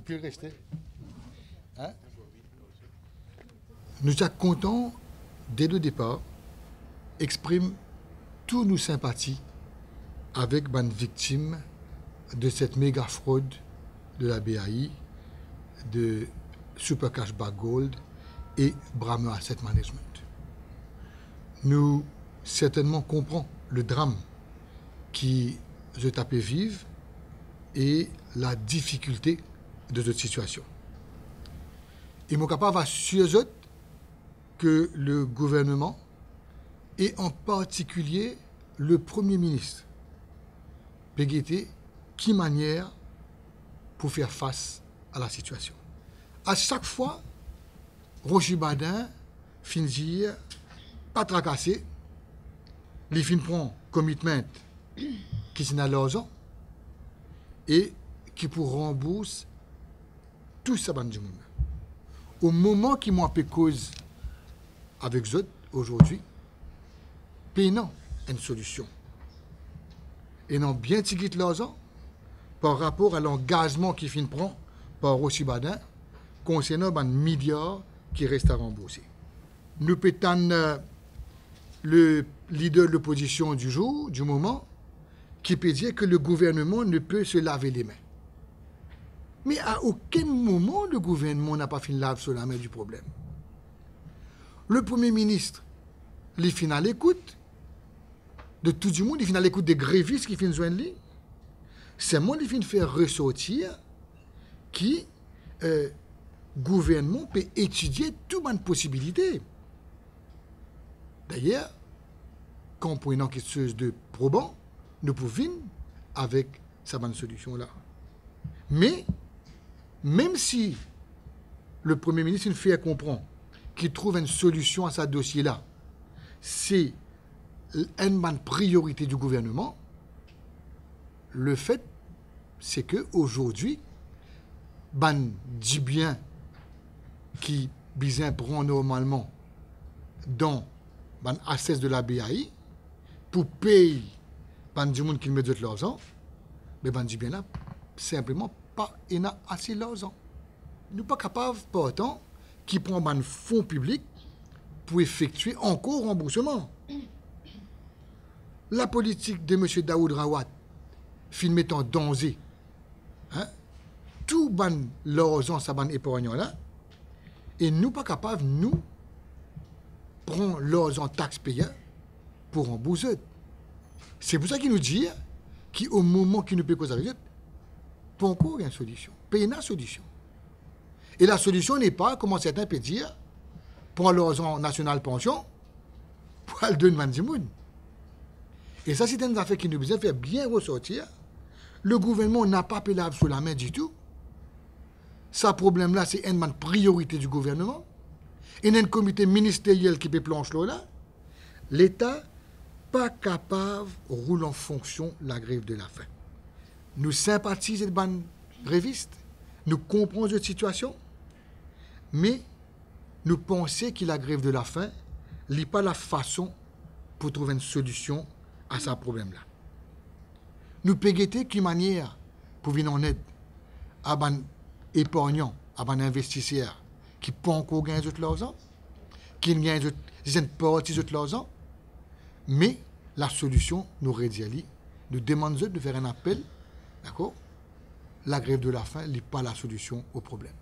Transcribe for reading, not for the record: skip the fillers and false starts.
vous pouvez rester. Hein? Nous sommes contents, dès le départ, exprime toutes nos sympathies avec les victimes de cette méga fraude de la BAI, de Super Cashback Gold et Brammer Asset Management. Nous certainement comprenons le drame qui se tapait vive et la difficulté de cette situation. Et mon capable va assurer que le gouvernement et en particulier le Premier ministre Pégueté, qui manière pour faire face à la situation. À chaque fois, Roger Badin fin dire pas tracasser, les fin prend commitment qui s'en a l'argent et qui pour rembourser tout ça du monde. Au moment qui m'ont fait cause avec eux aujourd'hui, payant une solution. Et non bien tigit l'argent par rapport à l'engagement qui fin prend par Rocher Badin concernant les milliards qui restent à rembourser. Nous pétons le leader de l'opposition du jour, du moment, qui peut dire que le gouvernement ne peut se laver les mains. Mais à aucun moment le gouvernement n'a pas fait laver sur la main du problème. Le Premier ministre, il fin à l'écoute de tout le monde, il fin à l'écoute des grévistes qui fin joindre lui. C'est moi qui fin faire ressortir qui gouvernement peut étudier toutes les possibilités. D'ailleurs, quand on prend une enquêteuse de probant, nous pouvons avec cette bonne solution-là. Mais, même si le Premier ministre nous fait comprendre qu'il trouve une solution à ce dossier-là, c'est une bonne priorité du gouvernement, le fait, c'est qu'aujourd'hui, ban dit bien qui bizin prend normalement dans ban assets de la BAI pour payer ban du monde qui met de l'argent, mais ban dit bien là, simplement pas assez l'argent. Nous pas capables pourtant qui prend ban fonds publics pour effectuer encore remboursement. La politique de M. Daoud Rawat met en danger tout ban l'argent ça ban épargnant là et nous pas capables nous prendre l'argent taxe payant pour rembourser. C'est pour ça qu'il nous dit qu'au moment qu'il nous paye cause avec eux, pas encore une solution, payer une solution. Et la solution n'est pas, comme certains peuvent dire, prendre l'argent national pension pour le donner à Mandimoun. Et ça, c'est une affaire qui nous besoin de faire bien ressortir. Le gouvernement n'a pas payé sous la main du tout. Ce problème-là, c'est une priorité du gouvernement. Il y a un comité ministériel qui peut plancher là. L'État pas capable de rouler en fonction de la grève de la faim. Nous sympathisons avec les grévistes, nous comprenons cette situation, mais nous pensons que la grève de la faim n'est pas la façon pour trouver une solution à ce problème-là. Nous pouvons quelle manière pour venir en aide à les épargnants, à les investisseurs qui n'ont pas encore gagné de l'argent, qui gagnent une partie de l'argent, mais la solution, nous demandons de faire un appel, d'accord? La grève de la faim n'est pas la solution au problème.